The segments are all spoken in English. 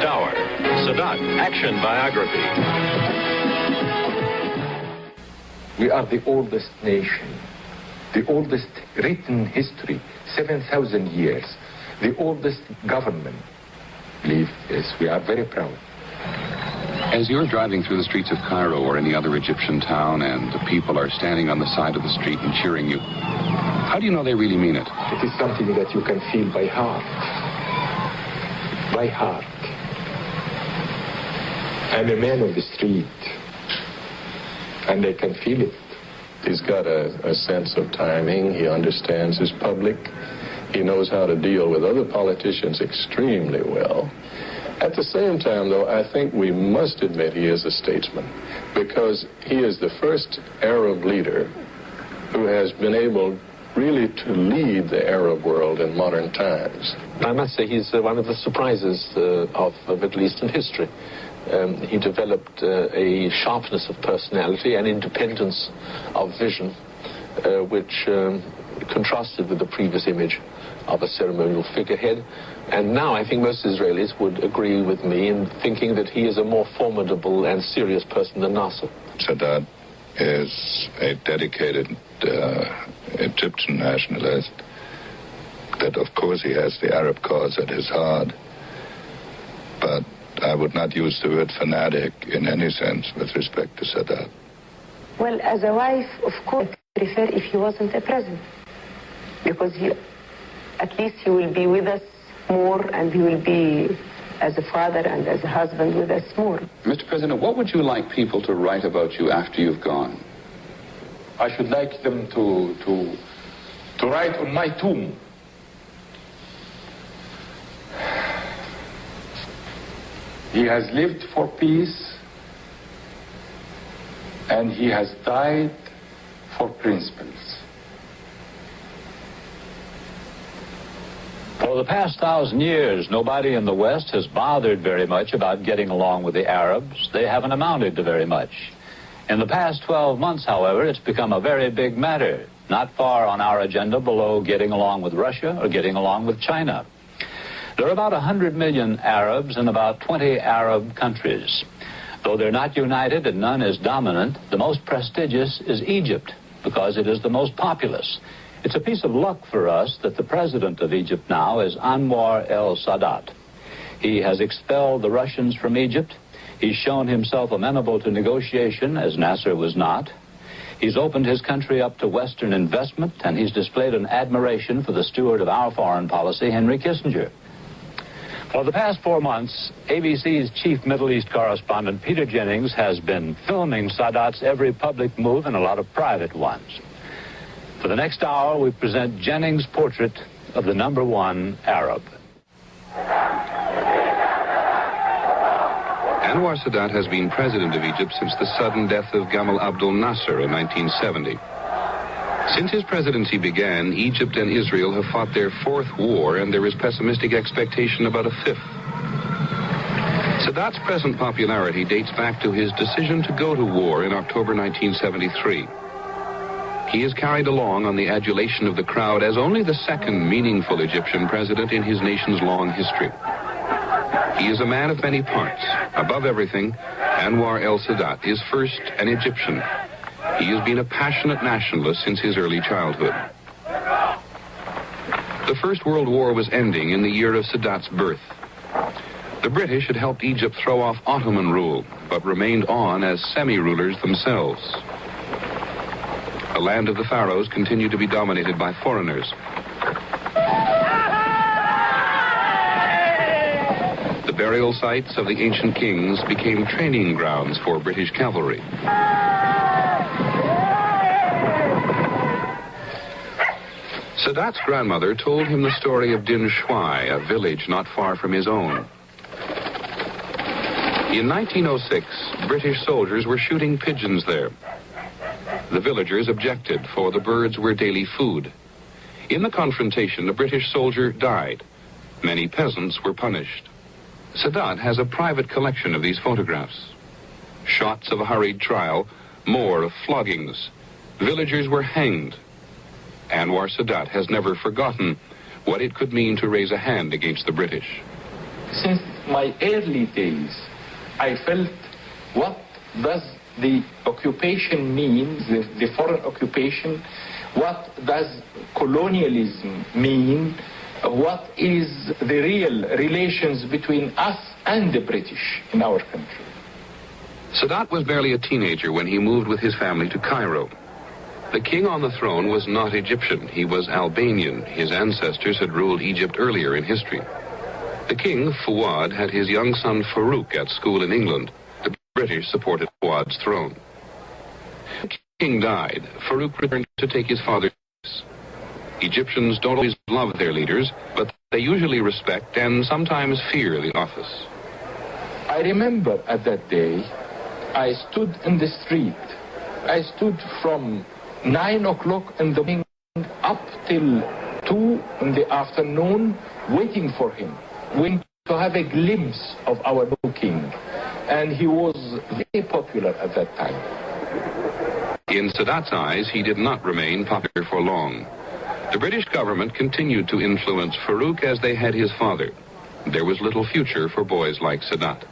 hour, Sadat Action Biography. We are the oldest nation, the oldest written history, 7,000 years, the oldest government. Believe this, we are very proud. As you're driving through the streets of Cairo or any other Egyptian town and the people are standing on the side of the street and cheering you, how do you know they really mean it? It is something that you can feel by heart. By heart. I'm a man of the street, and I can feel it. He's got a sense of timing. He understands his public. He knows how to deal with other politicians extremely well. At the same time, though, I think we must admit he is a statesman, because he is the first Arab leader who has been able really to lead the Arab world in modern times. I must say he's one of the surprises of Middle Eastern history. He developed a sharpness of personality and independence of vision, which contrasted with the previous image of a ceremonial figurehead. And now I think most Israelis would agree with me in thinking that he is a more formidable and serious person than Nasser. Sadat is a dedicated Egyptian nationalist. That, of course, he has the Arab cause at his heart. But I would not use the word fanatic in any sense with respect to Sadat. Well, as a wife, of course, I prefer if he wasn't a president. Because at least he will be with us more, and he will be, as a father and as a husband, with us more. Mr. President, what would you like people to write about you after you've gone? I should like them to write on my tomb. He has lived for peace, and he has died for principles. For the past 1,000 years, nobody in the West has bothered very much about getting along with the Arabs. They haven't amounted to very much. In the past 12 months, however, it's become a very big matter, not far on our agenda below getting along with Russia or getting along with China. There are about 100 million Arabs in about 20 Arab countries. Though they're not united and none is dominant, the most prestigious is Egypt, because it is the most populous. It's a piece of luck for us that the president of Egypt now is Anwar el-Sadat. He has expelled the Russians from Egypt. He's shown himself amenable to negotiation, as Nasser was not. He's opened his country up to Western investment, and he's displayed an admiration for the steward of our foreign policy, Henry Kissinger. For the past 4 months, ABC's chief Middle East correspondent, Peter Jennings, has been filming Sadat's every public move and a lot of private ones. For the next hour, we present Jennings' portrait of the #1 Arab. Anwar Sadat has been president of Egypt since the sudden death of Gamal Abdel Nasser in 1970. Since his presidency began, Egypt and Israel have fought their 4th war, and there is pessimistic expectation about a 5th. Sadat's present popularity dates back to his decision to go to war in October 1973. He is carried along on the adulation of the crowd as only the 2nd meaningful Egyptian president in his nation's long history. He is a man of many parts. Above everything, Anwar el-Sadat is first an Egyptian. He has been a passionate nationalist since his early childhood. The First World War was ending in the year of Sadat's birth. The British had helped Egypt throw off Ottoman rule, but remained on as semi-rulers themselves. The land of the pharaohs continued to be dominated by foreigners. The burial sites of the ancient kings became training grounds for British cavalry. Sadat's grandmother told him the story of Din Shwai, a village not far from his own. In 1906, British soldiers were shooting pigeons there. The villagers objected, for the birds were daily food. In the confrontation, a British soldier died. Many peasants were punished. Sadat has a private collection of these photographs. Shots of a hurried trial, more of floggings. Villagers were hanged. Anwar Sadat has never forgotten what it could mean to raise a hand against the British. Since my early days, I felt, what does the occupation mean, the foreign occupation? What does colonialism mean? What is the real relations between us and the British in our country? Sadat was barely a teenager when he moved with his family to Cairo. The king on the throne was not Egyptian, he was Albanian. His ancestors had ruled Egypt earlier in history. The king, Fuad, had his young son Farouk at school in England. The British supported Fuad's throne. When the king died, Farouk returned to take his father's place. Egyptians don't always love their leaders, but they usually respect and sometimes fear the office. I remember at that day, I stood in the street. I stood from 9 o'clock in the morning up till 2 in the afternoon waiting for him, waiting to have a glimpse of our new king. And he was very popular at that time. In Sadat's eyes, he did not remain popular for long. The British government continued to influence Farouk as they had his father. There was little future for boys like Sadat.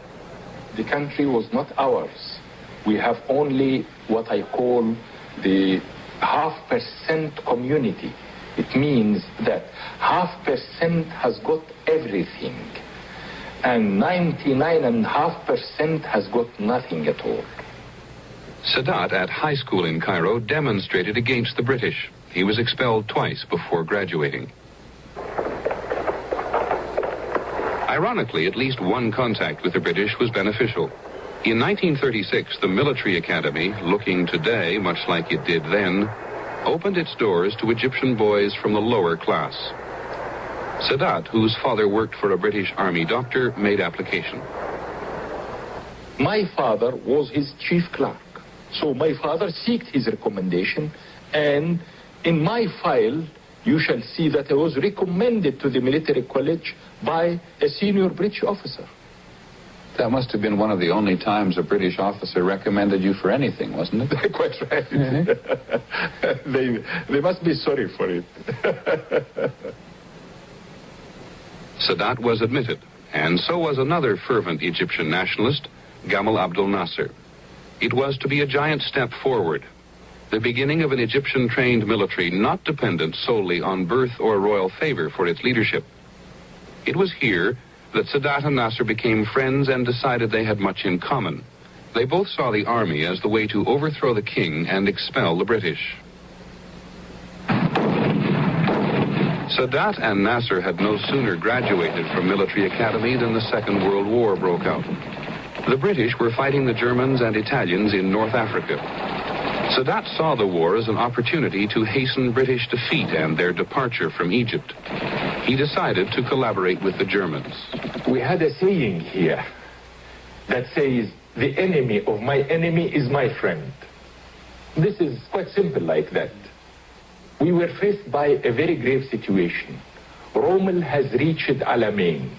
The country was not ours. We have only what I call the 0.5% community. It means that 0.5% has got everything, and 99.5% has got nothing at all. Sadat, at high school in Cairo, demonstrated against the British. He was expelled twice before graduating. Ironically, at least one contact with the British was beneficial. In 1936, the military academy, looking today much like it did then, opened its doors to Egyptian boys from the lower class. Sadat, whose father worked for a British army doctor, made application. My father was his chief clerk. So my father sought his recommendation, and in my file, you shall see that I was recommended to the military college by a senior British officer. That must have been one of the only times a British officer recommended you for anything, wasn't it? Quite right. They must be sorry for it. Sadat was admitted, and so was another fervent Egyptian nationalist, Gamal Abdel Nasser. It was to be a giant step forward, the beginning of an Egyptian-trained military not dependent solely on birth or royal favor for its leadership. It was here that Sadat and Nasser became friends and decided they had much in common. They both saw the army as the way to overthrow the king and expel the British. Sadat and Nasser had no sooner graduated from military academy than the Second World War broke out. The British were fighting the Germans and Italians in North Africa. Sadat saw the war as an opportunity to hasten British defeat and their departure from Egypt. He decided to collaborate with the Germans. We had a saying here that says, the enemy of my enemy is my friend. This is quite simple like that. We were faced by a very grave situation. Rommel has reached Alamein,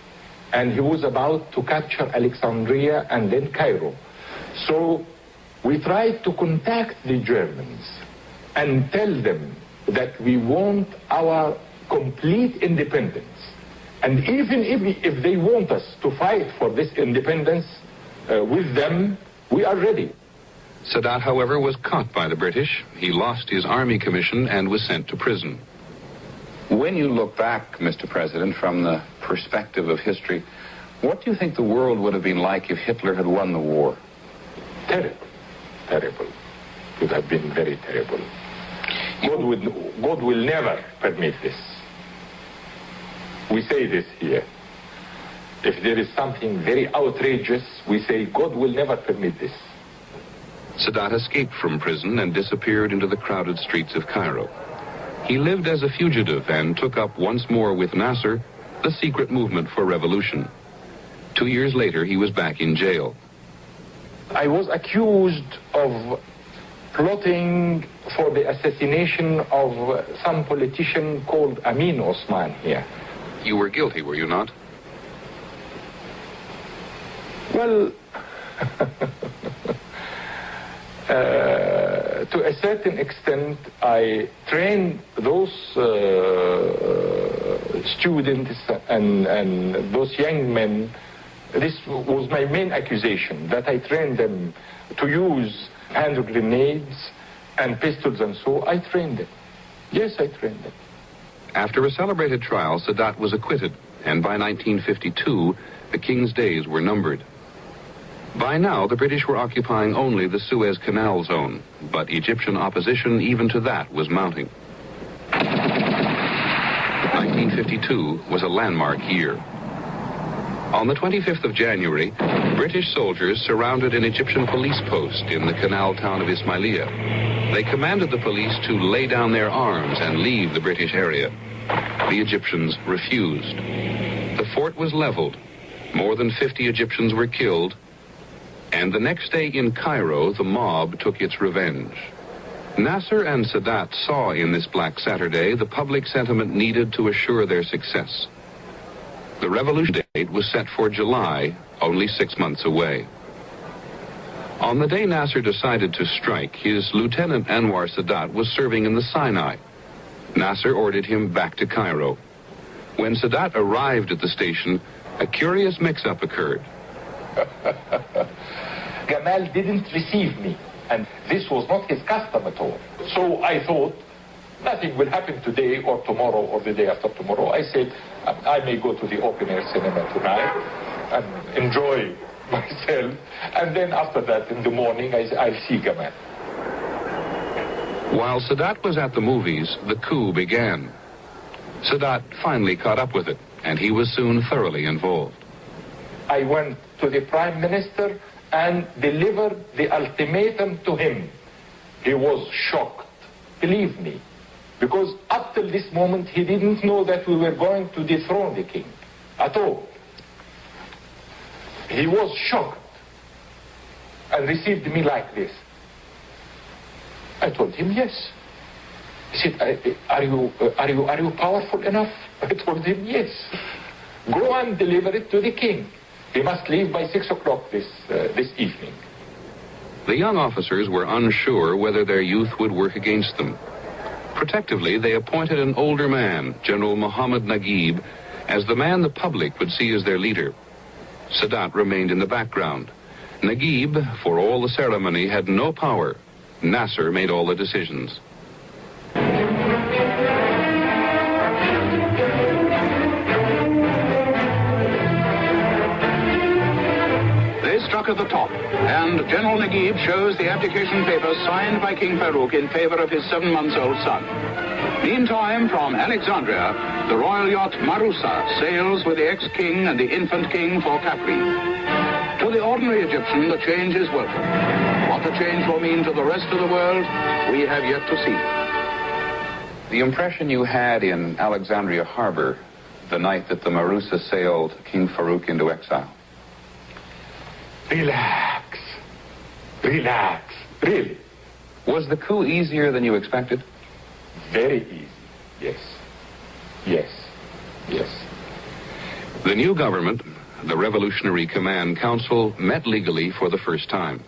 and he was about to capture Alexandria and then Cairo. So we tried to contact the Germans and tell them that we want our complete independence. And even if they want us to fight for this independence with them, we are ready. Sadat, however, was caught by the British. He lost his army commission and was sent to prison. When you look back, Mr. President, from the perspective of history, what do you think the world would have been like if Hitler had won the war? Terrible. Terrible. It would have been very terrible. God will never permit this. We say this here. If there is something very outrageous, we say God will never permit this. Sadat escaped from prison and disappeared into the crowded streets of Cairo. He lived as a fugitive and took up once more with Nasser the secret movement for revolution. 2 years later, he was back in jail. I was accused of plotting for the assassination of some politician called Amin Osman here. You were guilty, were you not? Well, to a certain extent, I trained those students and those young men This was my main accusation, that I trained them to use hand grenades and pistols and so. I trained them. Yes, I trained them. After a celebrated trial, Sadat was acquitted, and by 1952, the king's days were numbered. By now, the British were occupying only the Suez Canal zone, but Egyptian opposition even to that was mounting. 1952 was a landmark year. On the 25th of January, British soldiers surrounded an Egyptian police post in the canal town of Ismailia. They commanded the police to lay down their arms and leave the British area. The Egyptians refused. The fort was leveled. More than 50 Egyptians were killed. And the next day in Cairo, the mob took its revenge. Nasser and Sadat saw in this Black Saturday the public sentiment needed to assure their success. The revolution date was set for July, only 6 months away. On the day Nasser decided to strike, his lieutenant Anwar Sadat was serving in the Sinai. Nasser ordered him back to Cairo. When Sadat arrived at the station, a curious mix-up occurred. Gamal didn't receive me, and this was not his custom at all. So I thought, nothing will happen today or tomorrow or the day after tomorrow. I said, I may go to the open-air cinema tonight and enjoy myself, and then after that, in the morning, I'll see Gamal. While Sadat was at the movies, the coup began. Sadat finally caught up with it, and he was soon thoroughly involved. I went to the Prime Minister and delivered the ultimatum to him. He was shocked, believe me, because up till this moment he didn't know that we were going to dethrone the king at all. He was shocked and received me like this. I told him yes. He said, are you powerful enough? I told him yes. Go and deliver it to the king. He must leave by 6 o'clock this evening. The young officers were unsure whether their youth would work against them. Protectively, they appointed an older man, General Mohammed Naguib, as the man the public would see as their leader. Sadat remained in the background. Naguib, for all the ceremony, had no power. Nasser made all the decisions. Struck at the top, and General Naguib shows the abdication papers signed by King Farouk in favor of his 7-month-old son. Meantime, from Alexandria, the royal yacht Marusa sails with the ex-king and the infant king for Capri. To the ordinary Egyptian, the change is welcome. What the change will mean to the rest of the world, we have yet to see. The impression you had in Alexandria Harbor the night that the Marusa sailed King Farouk into exile? Relax. Relax. Really. Was the coup easier than you expected? Very easy. Yes. Yes. Yes. The new government, the Revolutionary Command Council, met legally for the first time.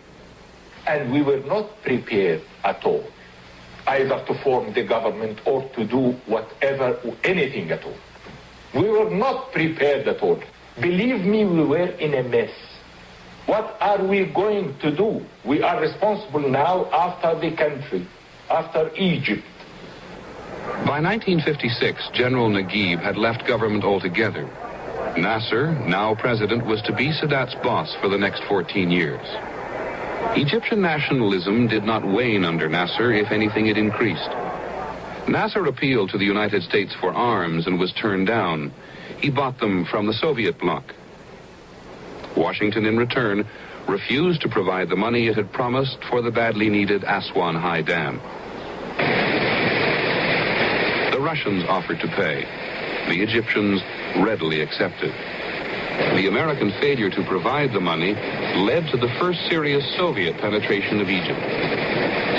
And we were not prepared at all, either to form the government or to do whatever, anything at all. We were not prepared at all. Believe me, we were in a mess. What are we going to do? We are responsible now after the country, after Egypt. By 1956, General Naguib had left government altogether. Nasser, now president, was to be Sadat's boss for the next 14 years. Egyptian nationalism did not wane under Nasser. If anything, it increased. Nasser appealed to the United States for arms and was turned down. He bought them from the Soviet bloc. Washington, in return, refused to provide the money it had promised for the badly needed Aswan High Dam. The Russians offered to pay. The Egyptians readily accepted. The American failure to provide the money led to the first serious Soviet penetration of Egypt.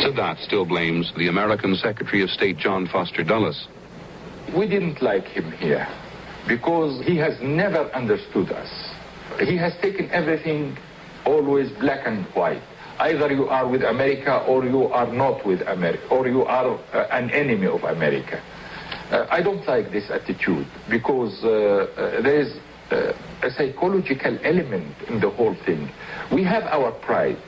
Sadat still blames the American Secretary of State John Foster Dulles. We didn't like him here because he has never understood us. He has taken everything always black and white. Either you are with America or you are not with America, or you are an enemy of America. I don't like this attitude because there is a psychological element in the whole thing. We have our pride.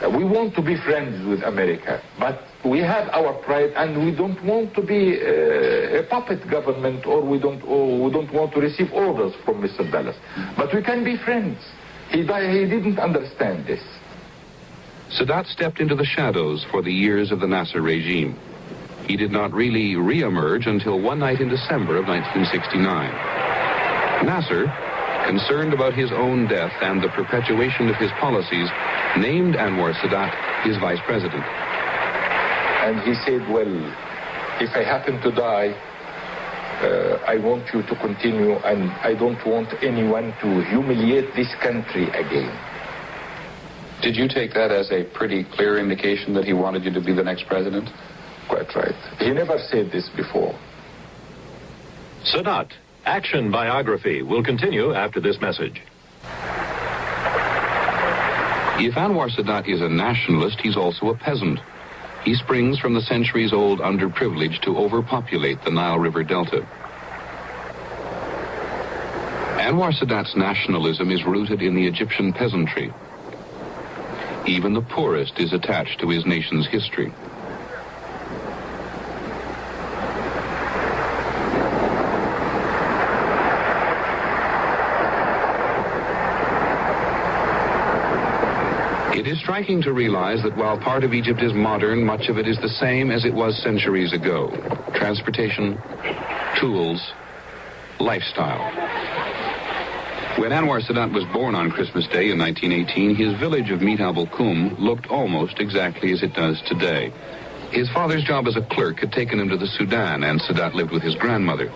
We want to be friends with America, but we have our pride, and we don't want to be a puppet government, or we don't want to receive orders from Mr. Dallas. But we can be friends. He didn't understand this. Sadat stepped into the shadows for the years of the Nasser regime. He did not really re-emerge until one night in December of 1969. Nasser, concerned about his own death and the perpetuation of his policies, named Anwar Sadat his vice president. And he said, well, if I happen to die, I want you to continue, and I don't want anyone to humiliate this country again. Did you take that as a pretty clear indication that he wanted you to be the next president? Quite right. He never said this before. Sadat, Action Biography, will continue after this message. If Anwar Sadat is a nationalist, he's also a peasant. He springs from the centuries-old underprivilege to overpopulate the Nile River Delta. Anwar Sadat's nationalism is rooted in the Egyptian peasantry. Even the poorest is attached to his nation's history. It is striking to realize that while part of Egypt is modern, much of it is the same as it was centuries ago. Transportation, tools, lifestyle. When Anwar Sadat was born on Christmas Day in 1918, his village of Mit al-Kum looked almost exactly as it does today. His father's job as a clerk had taken him to the Sudan, and Sadat lived with his grandmother.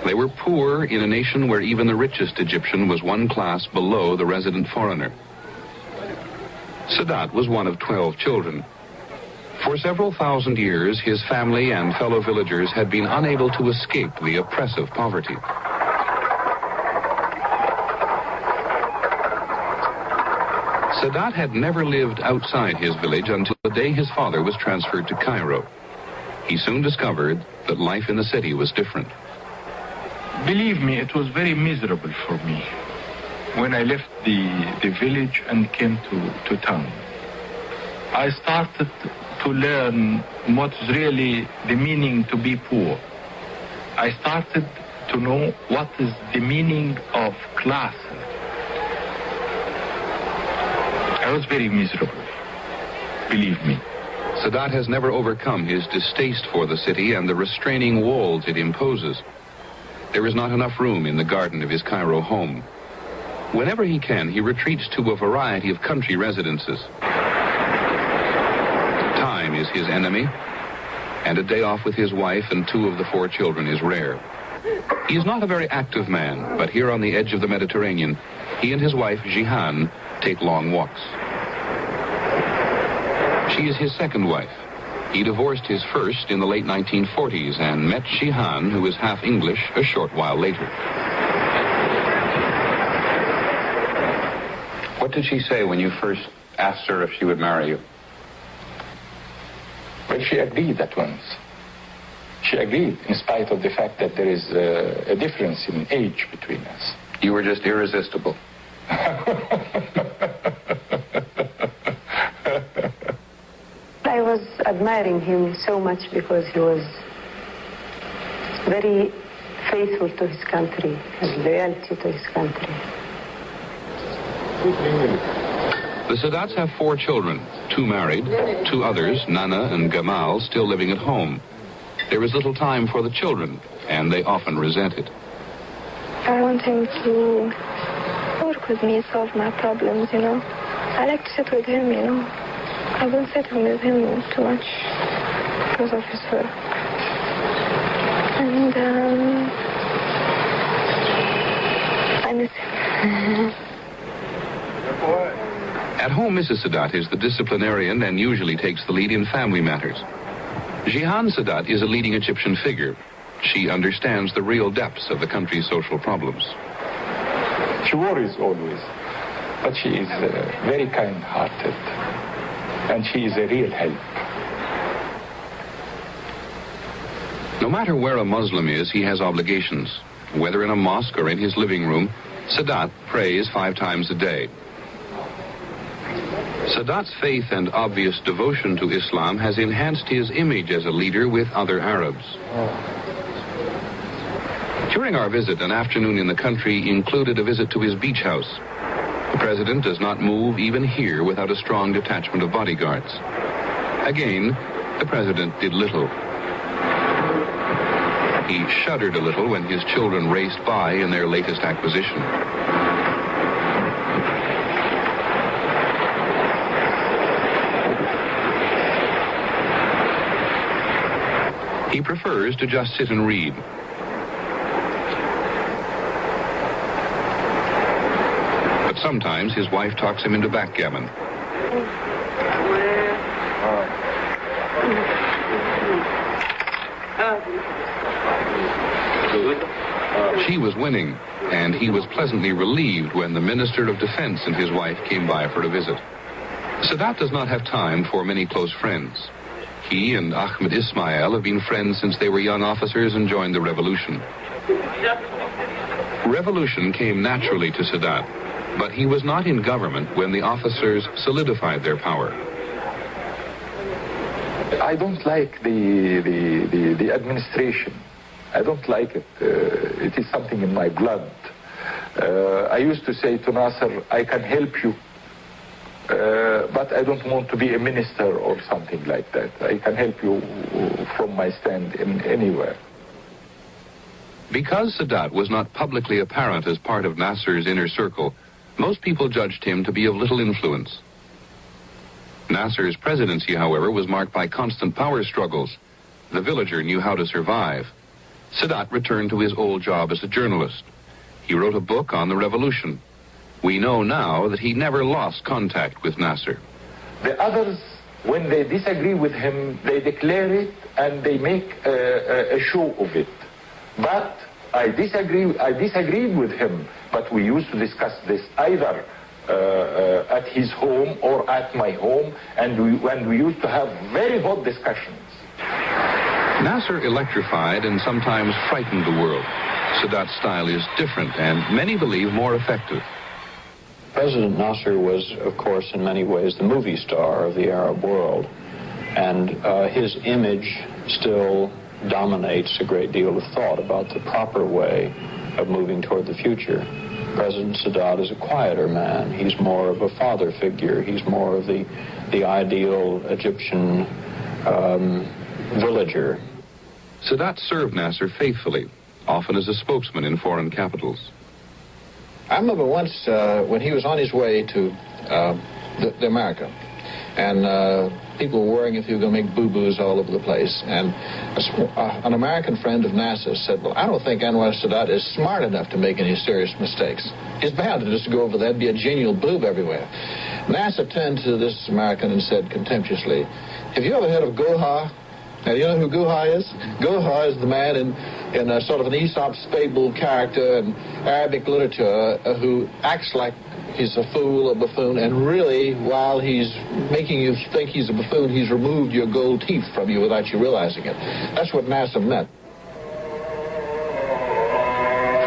They were poor in a nation where even the richest Egyptian was one class below the resident foreigner. Sadat was one of 12 children. For several thousand years, his family and fellow villagers had been unable to escape the oppressive poverty. Sadat had never lived outside his village until the day his father was transferred to Cairo. He soon discovered that life in the city was different. Believe me, it was very miserable for me when I left the village and came to town. I started to learn what's really the meaning to be poor. I started to know what is the meaning of class. I was very miserable, believe me. Sadat has never overcome his distaste for the city and the restraining walls it imposes. There is not enough room in the garden of his Cairo home. Whenever he can, he retreats to a variety of country residences. Time is his enemy, and a day off with his wife and 2 of the 4 children is rare. He is not a very active man, but here on the edge of the Mediterranean, he and his wife, Jihan, take long walks. She is his second wife. He divorced his first in the late 1940s and met Jihan, who is half English, a short while later. What did she say when you first asked her if she would marry you? Well, she agreed at once. She agreed, in spite of the fact that there is a difference in age between us. You were just irresistible. I was admiring him so much because he was very faithful to his country, his loyalty to his country. The Sadats have 4 children, 2 married, 2 others, Nana and Gamal, still living at home. There is little time for the children, and they often resent it. I want him to work with me, solve my problems, you know. I like to sit with him, you know. I've been sitting with him too much because of his work. And I miss him. At home, Mrs. Sadat is the disciplinarian and usually takes the lead in family matters. Jihan Sadat is a leading Egyptian figure. She understands the real depths of the country's social problems. She worries always, but she is very kind-hearted, and she is a real help. No matter where a Muslim is, he has obligations. Whether in a mosque or in his living room, Sadat prays 5 times a day. Sadat's faith and obvious devotion to Islam has enhanced his image as a leader with other Arabs. During our visit, an afternoon in the country included a visit to his beach house. The president does not move even here without a strong detachment of bodyguards. Again, the president did little. He shuddered a little when his children raced by in their latest acquisition. He prefers to just sit and read. But sometimes his wife talks him into backgammon. She was winning, and he was pleasantly relieved when the Minister of Defense and his wife came by for a visit. Sadat does not have time for many close friends. He and Ahmed Ismail have been friends since they were young officers and joined the revolution. Revolution came naturally to Sadat, but he was not in government when the officers solidified their power. I don't like the administration. I don't like it. It is something in my blood. I used to say to Nasser, I can help you, but I don't want to be a minister or something like that. I can help you from my stand in anywhere. Because Sadat was not publicly apparent as part of Nasser's inner circle, most people judged him to be of little influence. Nasser's presidency, however, was marked by constant power struggles. The villager knew how to survive. Sadat returned to his old job as a journalist. He wrote a book on the revolution. We know now that he never lost contact with Nasser. The others, when they disagree with him, they declare it and they make a show of it. But I disagreed with him, but we used to discuss this either at his home or at my home, and we used to have very hot discussions. Nasser electrified and sometimes frightened the world. Sadat's style is different and many believe more effective. President Nasser was, of course, in many ways the movie star of the Arab world, and his image still dominates a great deal of thought about the proper way of moving toward the future. President Sadat is a quieter man. He's more of a father figure. He's more of the ideal Egyptian villager. Sadat served Nasser faithfully, often as a spokesman in foreign capitals. I remember once when he was on his way to the America, and people were worrying if he was going to make boo-boos all over the place. And an American friend of Nasser said, well, I don't think Anwar Sadat is smart enough to make any serious mistakes. He's bound to just go over there and be a genial boob everywhere. Nasser turned to this American and said contemptuously, have you ever heard of Goha? Now, do you know who Goha is? Goha is the man in a sort of an Aesop's fable character in Arabic literature who acts like he's a fool, a buffoon, and really, while he's making you think he's a buffoon, he's removed your gold teeth from you without you realizing it. That's what Nasser meant.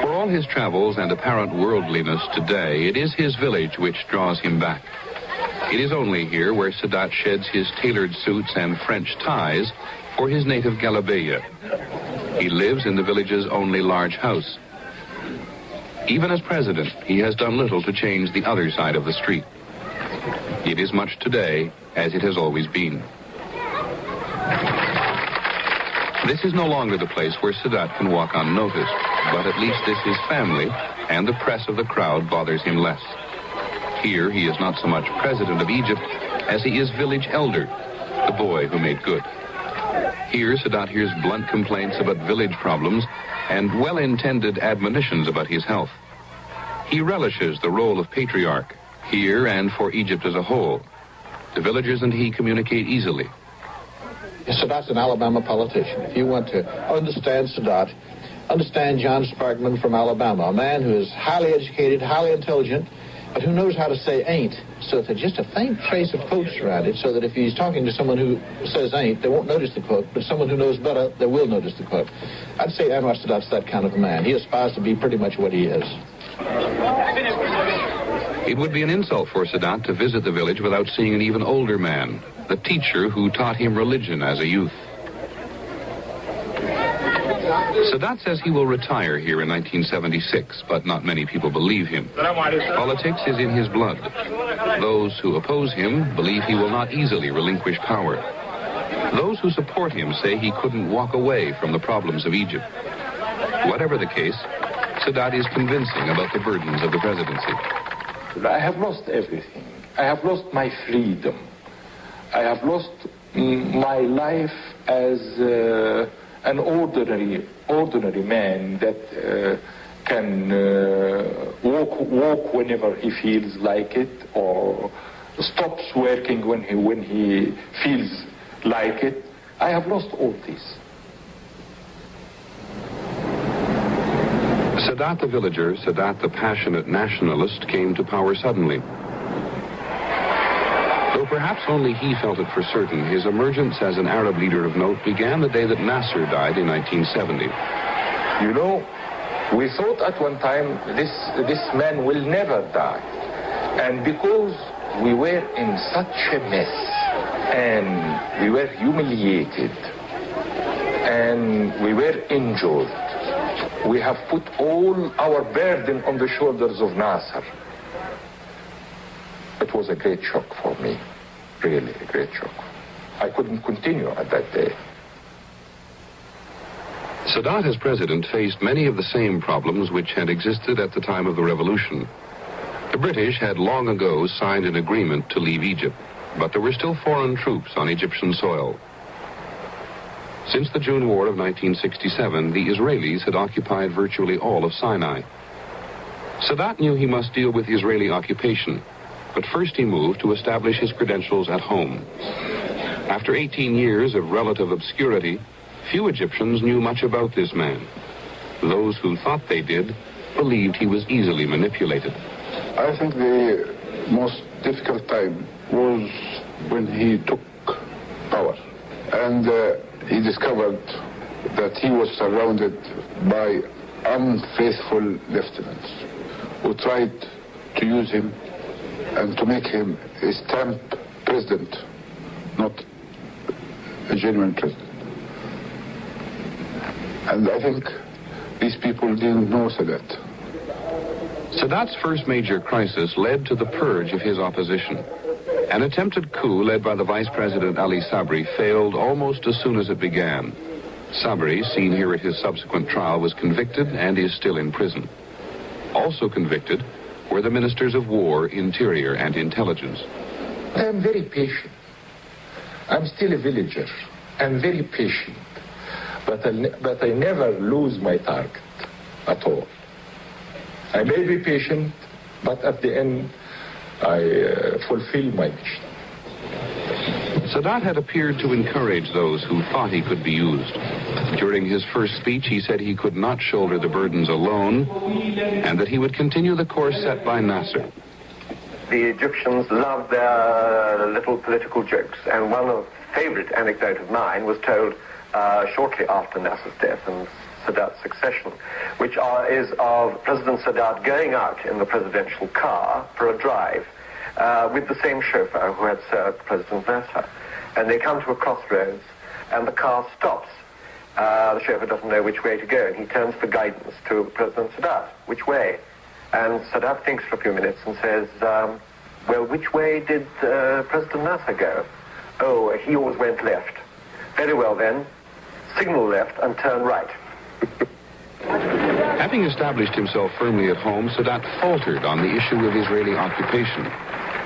For all his travels and apparent worldliness today, it is his village which draws him back. It is only here where Sadat sheds his tailored suits and French ties for his native Galabeya. He lives in the village's only large house. Even as president, he has done little to change the other side of the street. It is much today as it has always been. This is no longer the place where Sadat can walk unnoticed, but at least this is family, and the press of the crowd bothers him less. Here, he is not so much president of Egypt as he is village elder, the boy who made good. Here, Sadat hears blunt complaints about village problems and well-intended admonitions about his health. He relishes the role of patriarch, here and for Egypt as a whole. The villagers and he communicate easily. Sadat's an Alabama politician. If you want to understand Sadat, understand John Sparkman from Alabama, a man who is highly educated, highly intelligent. but who knows how to say ain't, so that just a faint trace of quotes around it, so that if he's talking to someone who says ain't, they won't notice the quote, but someone who knows better, they will notice the quote. I'd say Anwar Sadat's that kind of a man. He aspires to be pretty much what he is. It would be an insult for Sadat to visit the village without seeing an even older man, the teacher who taught him religion as a youth. Sadat says he will retire here in 1976, but not many people believe him. Politics is in his blood. Those who oppose him believe he will not easily relinquish power. Those who support him say he couldn't walk away from the problems of Egypt. Whatever the case, Sadat is convincing about the burdens of the presidency. I have lost everything. I have lost my freedom. I have lost my life as an ordinary man that can walk whenever he feels like it, or stops working when he feels like it. I have lost all this. Sadat the villager, Sadat the passionate nationalist, came to power suddenly. Though perhaps only he felt it for certain, his emergence as an Arab leader of note began the day that Nasser died in 1970. You know, we thought at one time this man will never die. And because we were in such a mess, and we were humiliated, and we were injured, we have put all our burden on the shoulders of Nasser. It was a great shock for me, really a great shock. I couldn't continue at that day. Sadat as president faced many of the same problems which had existed at the time of the revolution. The British had long ago signed an agreement to leave Egypt, but there were still foreign troops on Egyptian soil. Since the June War of 1967, the Israelis had occupied virtually all of Sinai. Sadat knew he must deal with Israeli occupation, but first he moved to establish his credentials at home. After 18 years of relative obscurity, few Egyptians knew much about this man. Those who thought they did believed he was easily manipulated. I think the most difficult time was when he took power, and he discovered that he was surrounded by unfaithful lieutenants who tried to use him and to make him a stamp president, not a genuine president. And I think these people didn't know Sadat. Sadat's first major crisis led to the purge of his opposition. An attempted coup led by the Vice President Ali Sabri failed almost as soon as it began. Sabri, seen here at his subsequent trial, was convicted and is still in prison. Also convicted were the Ministers of War, Interior, and Intelligence. I am very patient. I'm still a villager. I'm very patient. But I never lose my target at all. I may be patient, but at the end, I fulfill my mission. Sadat had appeared to encourage those who thought he could be used. During his first speech, he said he could not shoulder the burdens alone, and that he would continue the course set by Nasser. The Egyptians loved their little political jokes, and one of favorite anecdote of mine was told shortly after Nasser's death and Sadat's succession, which is of President Sadat going out in the presidential car for a drive with the same chauffeur who had served President Nasser. And they come to a crossroads, and the car stops. The chauffeur doesn't know which way to go, and he turns for guidance to President Sadat. Which way? And Sadat thinks for a few minutes and says, well, which way did President Nasser go? Oh, he always went left. Very well then, signal left and turn right. Having established himself firmly at home, Sadat faltered on the issue of Israeli occupation.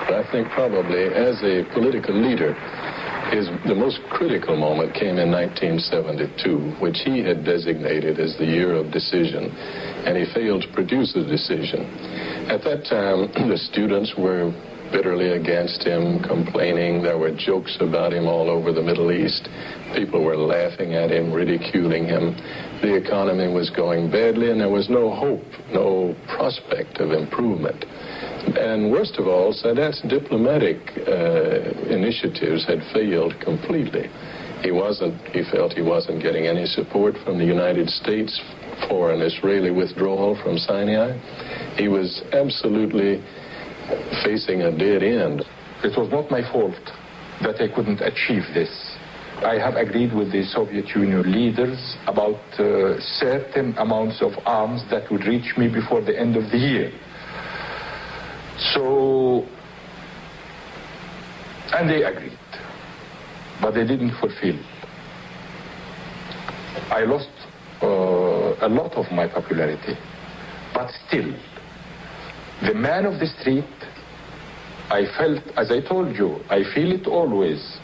I think probably as a political leader, the most critical moment came in 1972, which he had designated as the year of decision, and he failed to produce a decision. At that time, the students were bitterly against him, complaining. There were jokes about him all over the Middle East. People were laughing at him, ridiculing him. The economy was going badly, and there was no hope, no prospect of improvement. And worst of all, Sadat's diplomatic initiatives had failed completely. He felt he wasn't getting any support from the United States for an Israeli withdrawal from Sinai. He was absolutely facing a dead end. It was not my fault that I couldn't achieve this. I have agreed with the Soviet Union leaders about certain amounts of arms that would reach me before the end of the year. So, and they agreed, but they didn't fulfill. I lost a lot of my popularity, but still, the man of the street, I felt, as I told you, I feel it always,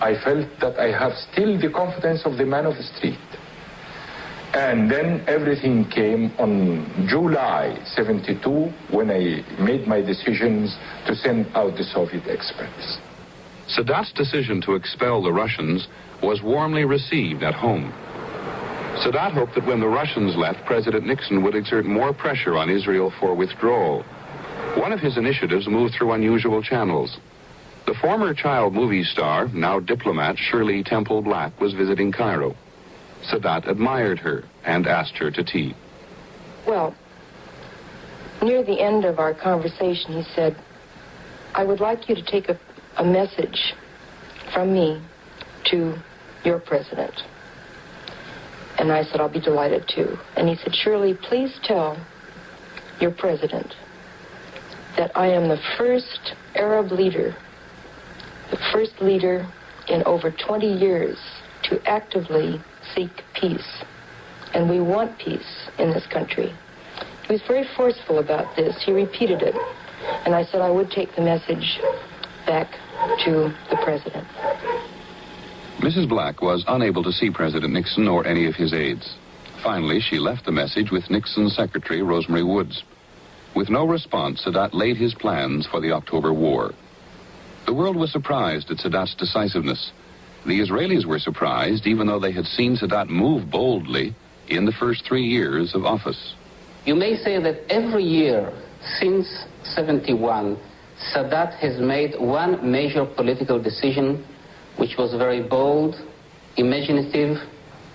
I felt that I have still the confidence of the man of the street. And then everything came on July 72 when I made my decisions to send out the Soviet experts. Sadat's decision to expel the Russians was warmly received at home. Sadat hoped that when the Russians left, President Nixon would exert more pressure on Israel for withdrawal. One of his initiatives moved through unusual channels. The former child movie star, now diplomat Shirley Temple Black, was visiting Cairo. Sadat admired her and asked her to tea. Well, near the end of our conversation, he said, I would like you to take a message from me to your president. And I said, I'll be delighted to. And he said, Shirley, please tell your president that I am the first Arab leader, the first leader in over 20 years to actively seek peace. And we want peace in this country. He was very forceful about this. He repeated it. And I said I would take the message back to the president. Mrs. Black was unable to see President Nixon or any of his aides. Finally, she left the message with Nixon's secretary, Rosemary Woods. With no response, Sadat laid his plans for the October War. The world was surprised at Sadat's decisiveness. The Israelis were surprised, even though they had seen Sadat move boldly in the first 3 years of office. You may say that every year since 71, Sadat has made one major political decision which was very bold, imaginative,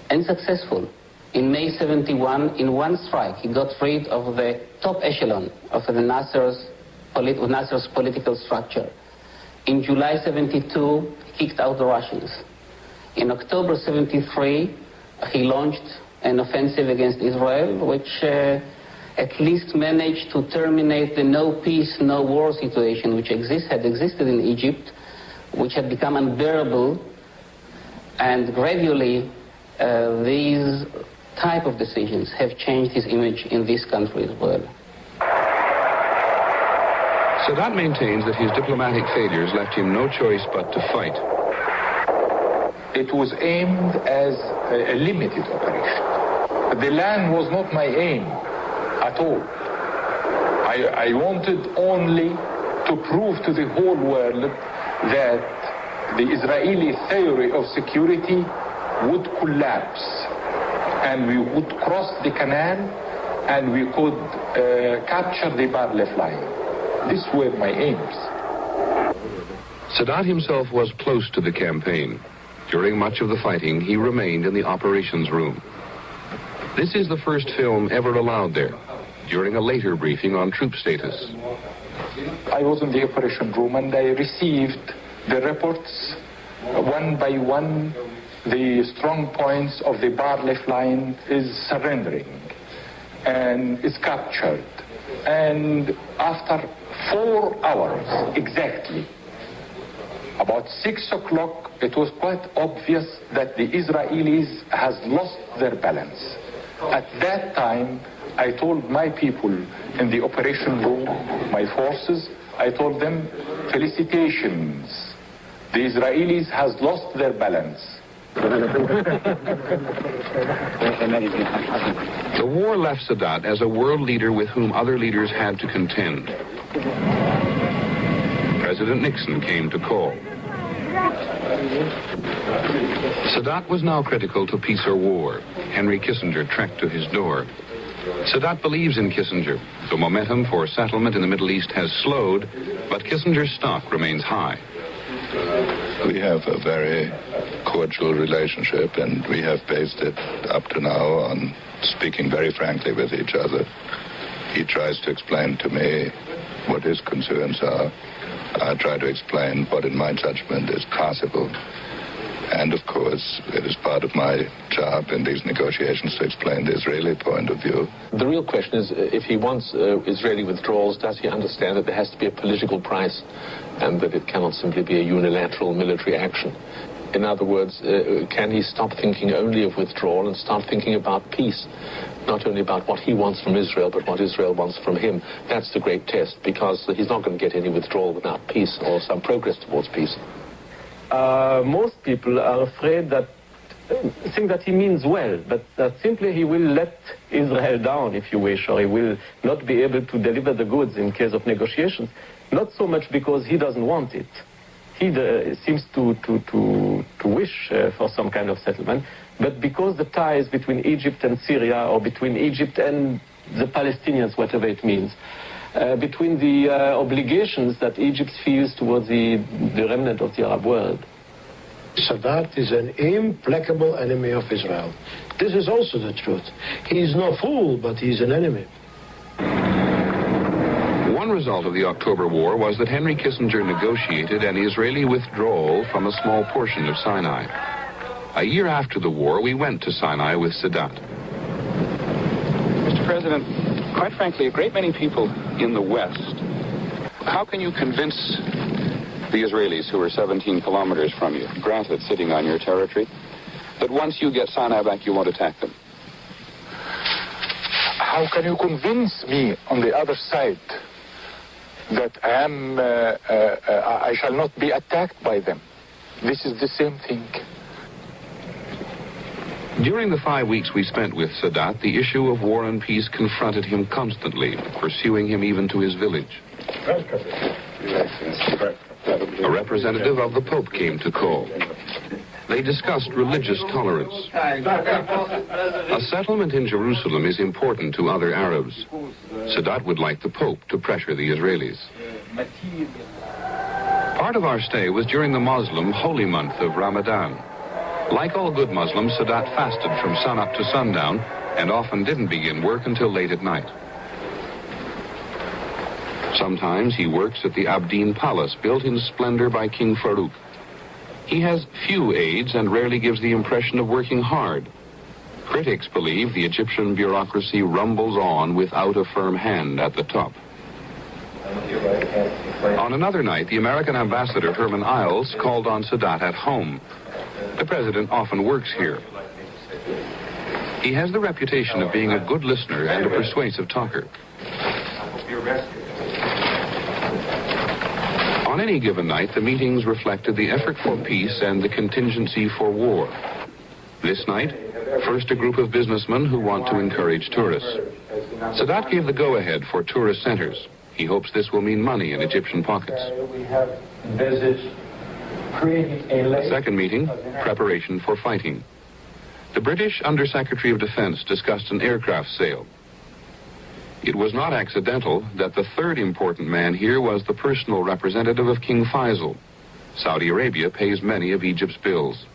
and successful. In May 71, in one strike, he got rid of the top echelon of Nasser's political structure. In July 72, he kicked out the Russians. In October 73, he launched an offensive against Israel, which at least managed to terminate the no peace, no war situation which had existed in Egypt, which had become unbearable, and gradually these type of decisions have changed his image in this country as well. Sadat maintains that his diplomatic failures left him no choice but to fight. It was aimed as a limited operation. The land was not my aim at all. I wanted only to prove to the whole world that the Israeli theory of security would collapse and we would cross the canal and we could capture the Barlef line. These were my aims. Sadat himself was close to the campaign. During much of the fighting, he remained in the operations room. This is the first film ever allowed there, during a later briefing on troop status. I was in the operation room and I received the reports one by one. The strong points of the Barlef line is surrendering and is captured. And after 4 hours exactly, about 6 o'clock, it was quite obvious that the Israelis has lost their balance. At that time, I told my people in the operation room, my forces, I told them, felicitations. The Israelis has lost their balance. The war left Sadat as a world leader with whom other leaders had to contend. President Nixon came to call. Sadat was now critical to peace or war. Henry Kissinger trekked to his door. Sadat believes in Kissinger. The momentum for settlement in the Middle East has slowed, but Kissinger's stock remains high. We have a very cordial relationship, and we have based it up to now on speaking very frankly with each other. He tries to explain to me what his concerns are. I try to explain what, in my judgment, is possible. And, of course, it is part of my job in these negotiations to explain the Israeli point of view. The real question is, if he wants Israeli withdrawals, does he understand that there has to be a political price and that it cannot simply be a unilateral military action? In other words, can he stop thinking only of withdrawal and start thinking about peace? Not only about what he wants from Israel, but what Israel wants from him. That's the great test, because he's not going to get any withdrawal without peace or some progress towards peace. Most people are afraid that, think that he means well, but that simply he will let Israel down, if you wish, or he will not be able to deliver the goods in case of negotiations. Not so much because he doesn't want it. He seems to wish for some kind of settlement, but because the ties between Egypt and Syria, or between Egypt and the Palestinians, whatever it means, between the obligations that Egypt feels towards the remnant of the Arab world. Sadat is an implacable enemy of Israel. This is also the truth. He is no fool, but he's an enemy. One result of the October War was that Henry Kissinger negotiated an Israeli withdrawal from a small portion of Sinai. A year after the war, we went to Sinai with Sadat. Mr. President, quite frankly, a great many people in the West, how can you convince the Israelis, who are 17 kilometers from you, granted sitting on your territory, that once you get Sinai back, you won't attack them? How can you convince me on the other side that I shall not be attacked by them? This is the same thing. During the 5 weeks we spent with Sadat, the issue of war and peace confronted him constantly, pursuing him even to his village. A representative of the Pope came to call. They discussed religious tolerance. A settlement in Jerusalem is important to other Arabs. Sadat would like the Pope to pressure the Israelis. Part of our stay was during the Muslim holy month of Ramadan. Like all good Muslims, Sadat fasted from sunup to sundown and often didn't begin work until late at night. Sometimes he works at the Abdeen Palace, built in splendor by King Farouk. He has few aides and rarely gives the impression of working hard. Critics believe the Egyptian bureaucracy rumbles on without a firm hand at the top. On another night, the American ambassador, Herman Isles, called on Sadat at home. The president often works here. He has the reputation of being a good listener and a persuasive talker. On any given night, the meetings reflected the effort for peace and the contingency for war. This night, first a group of businessmen who want to encourage tourists. Sadat gave the go-ahead for tourist centers. He hopes this will mean money in Egyptian pockets. Second meeting, preparation for fighting. The British Under-Secretary of Defense discussed an aircraft sale. It was not accidental that the third important man here was the personal representative of King Faisal. Saudi Arabia pays many of Egypt's bills.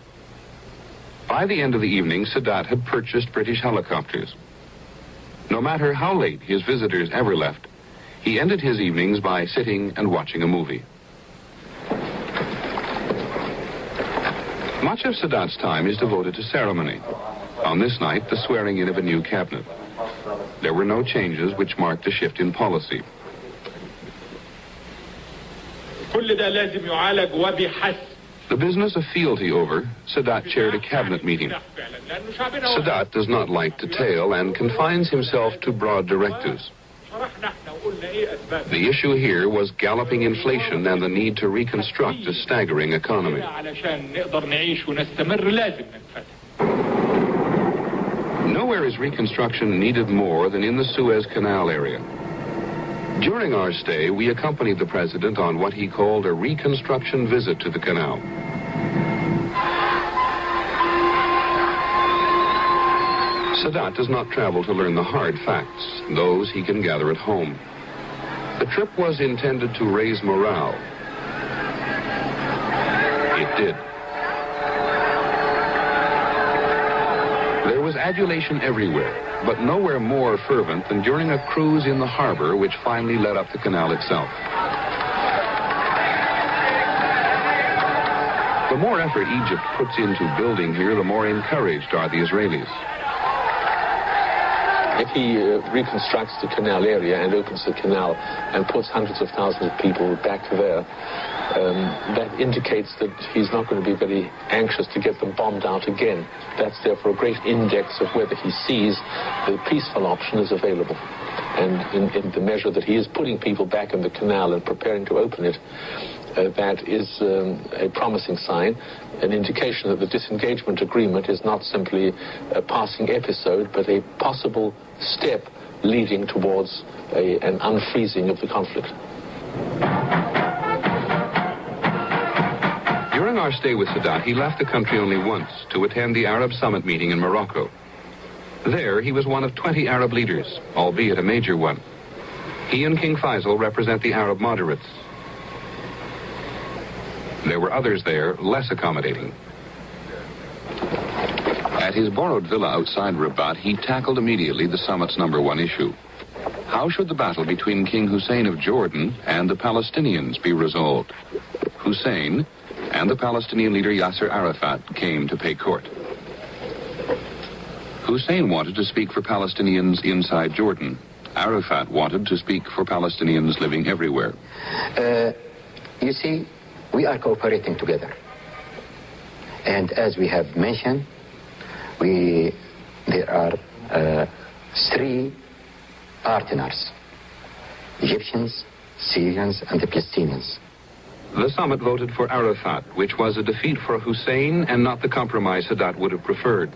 By the end of the evening, Sadat had purchased British helicopters. No matter how late his visitors ever left, he ended his evenings by sitting and watching a movie. Much of Sadat's time is devoted to ceremony. On this night, the swearing in of a new cabinet. There were no changes which marked a shift in policy. The business of fealty over, Sadat chaired a cabinet meeting. Sadat does not like detail and confines himself to broad directives. The issue here was galloping inflation and the need to reconstruct a staggering economy. Nowhere is reconstruction needed more than in the Suez Canal area. During our stay, we accompanied the president on what he called a reconstruction visit to the canal. Sadat does not travel to learn the hard facts. Those he can gather at home. The trip was intended to raise morale. It did. There was adulation everywhere, but nowhere more fervent than during a cruise in the harbor which finally led up the canal itself. The more effort Egypt puts into building here, the more encouraged are the Israelis. If he reconstructs the canal area and opens the canal and puts hundreds of thousands of people back there, that indicates that he's not going to be very anxious to get them bombed out again. That's therefore a great index of whether he sees the peaceful option is available. And in the measure that he is putting people back in the canal and preparing to open it, that is a promising sign, an indication that the disengagement agreement is not simply a passing episode, but a possible step leading towards an unfreezing of the conflict. During our stay with Sadat, he left the country only once to attend the Arab Summit meeting in Morocco. There, he was one of 20 Arab leaders, albeit a major one. He and King Faisal represent the Arab moderates. There were others there, less accommodating. At his borrowed villa outside Rabat, he tackled immediately the summit's #1 issue. How should the battle between King Hussein of Jordan and the Palestinians be resolved? Hussein and the Palestinian leader Yasser Arafat came to pay court. Hussein wanted to speak for Palestinians inside Jordan. Arafat wanted to speak for Palestinians living everywhere. You see, we are cooperating together. And as we have mentioned, there are 3 partners: Egyptians, Syrians, and the Palestinians. The summit voted for Arafat, which was a defeat for Hussein and not the compromise Sadat would have preferred.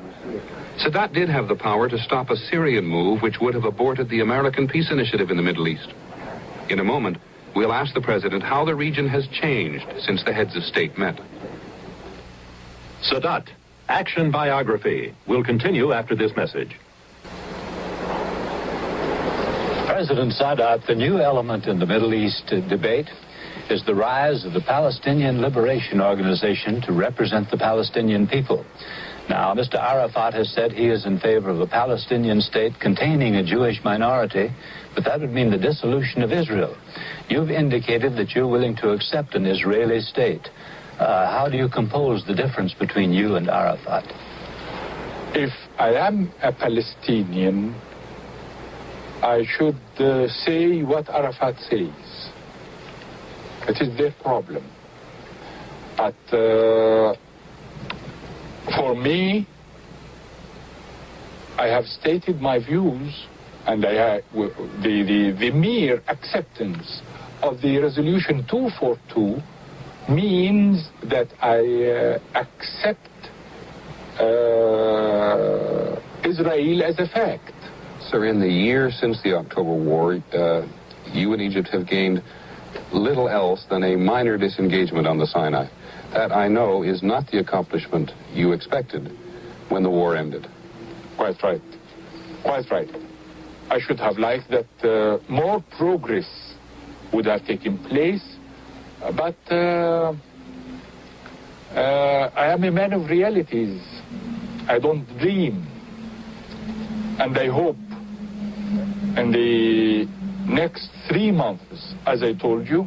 Sadat did have the power to stop a Syrian move which would have aborted the American peace initiative in the Middle East. In a moment, we'll ask the president how the region has changed since the heads of state met. Sadat, Action Biography, will continue after this message. President Sadat, the new element in the Middle East debate is the rise of the Palestinian Liberation Organization to represent the Palestinian people. Now, Mr. Arafat has said he is in favor of a Palestinian state containing a Jewish minority, but that would mean the dissolution of Israel. You've indicated that you're willing to accept an Israeli state. How do you compose the difference between you and Arafat? If I am a Palestinian, I should say what Arafat says. It is their problem. But for me, I have stated my views, and the mere acceptance of the resolution 242 means that I accept Israel as a fact. Sir, in the year since the October War, you and Egypt have gained little else than a minor disengagement on the Sinai. That, I know, is not the accomplishment you expected when the war ended. Quite right. Quite right. I should have liked that more progress would have taken place, but I am a man of realities. I don't dream. And I hope in the next 3 months, as I told you,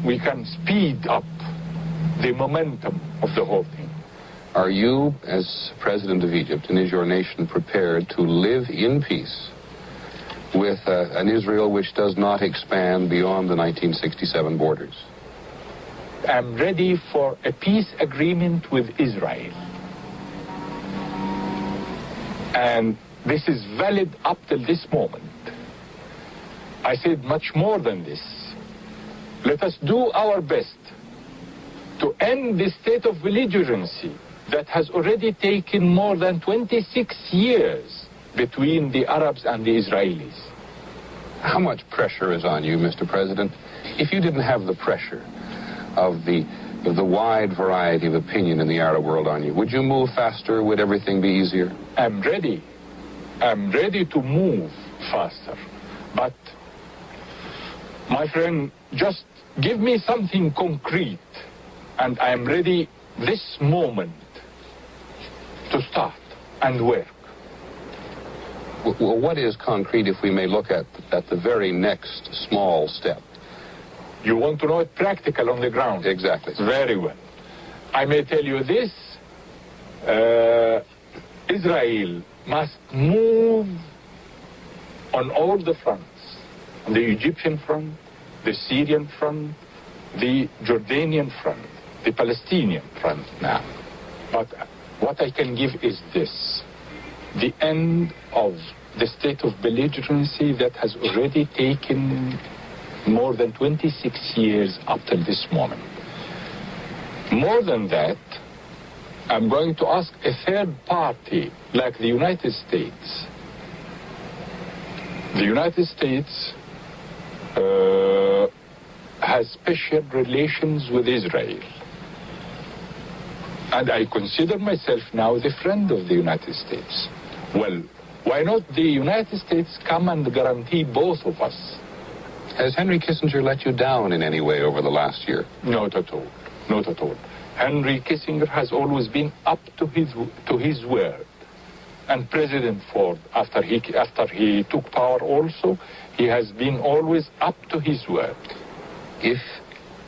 we can speed up the momentum of the whole thing. Are you, as President of Egypt, and is your nation prepared to live in peace with an Israel which does not expand beyond the 1967 borders? I'm ready for a peace agreement with Israel. And this is valid up till this moment. I said much more than this. Let us do our best to end the state of belligerency that has already taken more than 26 years between the Arabs and the Israelis. How much pressure is on you, Mr. President? If you didn't have the pressure of the the wide variety of opinion in the Arab world on you? Would you move faster? Would everything be easier? I'm ready. I'm ready to move faster. But, my friend, just give me something concrete, and I'm ready this moment to start and work. Well, what is concrete if we may look at the very next small step? You want to know it practical on the ground? Exactly. Very well. I may tell you this. Israel must move on all the fronts. On the Egyptian front, the Syrian front, the Jordanian front, the Palestinian front now. But what I can give is this. The end of the state of belligerency that has already taken more than 26 years up till this moment. More than that, I'm going to ask a third party, like the United States. The United States has special relations with Israel. And I consider myself now the friend of the United States. Well, why not the United States come and guarantee both of us? Has Henry Kissinger let you down in any way over the last year? Not at all. Not at all. Henry Kissinger has always been up to his word. And President Ford, after he took power also, he has been always up to his word. If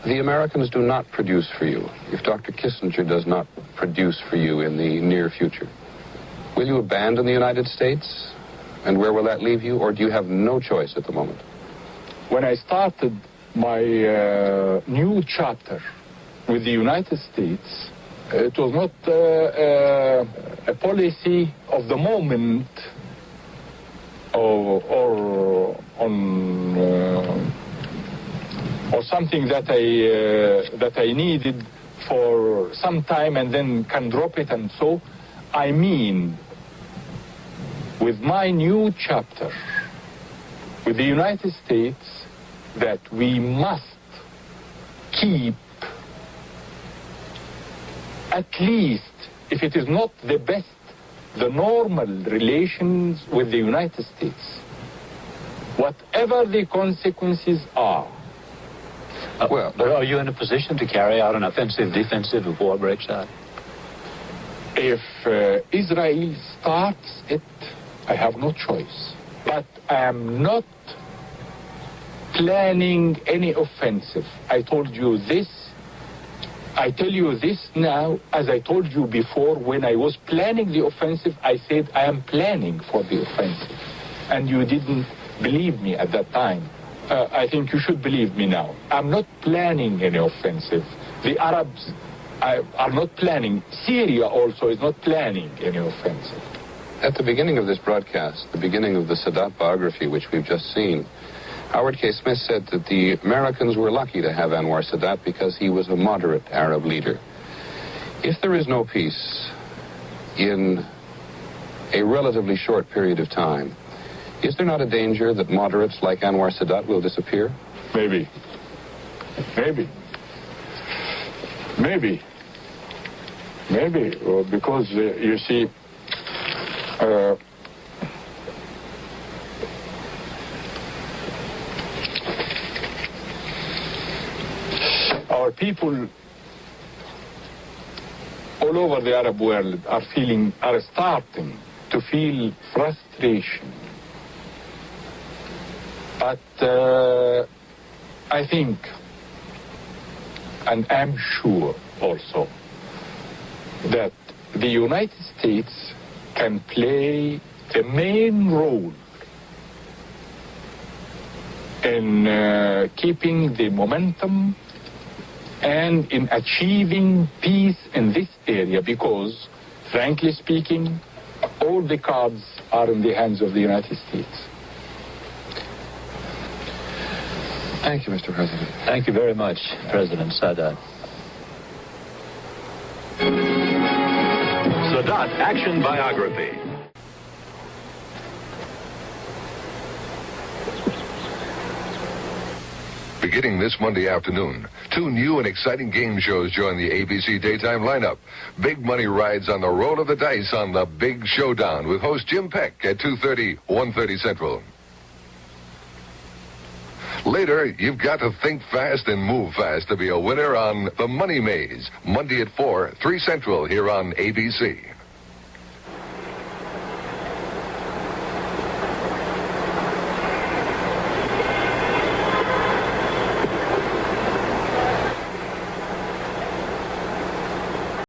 the Americans do not produce for you, if Dr. Kissinger does not produce for you in the near future, will you abandon the United States? And where will that leave you? Or do you have no choice at the moment? When I started my new chapter with the United States, it was not a policy of the moment or something that I needed for some time and then can drop it. And so I mean, with my new chapter with the United States, that we must keep at least, if it is not the best, the normal relations with the United States, whatever the consequences are. Well, but are you in a position to carry out an offensive, defensive if war breaks out? If Israel starts it, I have no choice. But I am not planning any offensive. I told you this. I tell you this now, as I told you before, when I was planning the offensive, I said I am planning for the offensive. And you didn't believe me at that time. I think you should believe me now. I'm not planning any offensive. The Arabs are not planning. Syria also is not planning any offensive. At the beginning of this broadcast, the beginning of the Sadat biography, which we've just seen, Howard K. Smith said that the Americans were lucky to have Anwar Sadat because he was a moderate Arab leader. If there is no peace in a relatively short period of time, is there not a danger that moderates like Anwar Sadat will disappear? Maybe. Maybe. Maybe. Maybe. Because, you see, our people all over the Arab world are starting to feel frustration. But I think, and I'm sure also, that the United States can play the main role in keeping the momentum and in achieving peace in this area, because, frankly speaking, all the cards are in the hands of the United States. Thank you, Mr. President. Thank you very much, President Sadat. Sadat Action Biography. Beginning this Monday afternoon, 2 new and exciting game shows join the ABC daytime lineup. Big money rides on the roll of the dice on The Big Showdown with host Jim Peck at 2:30, 1:30 Central. Later, you've got to think fast and move fast to be a winner on The Money Maze, Monday at 4, 3 Central here on ABC.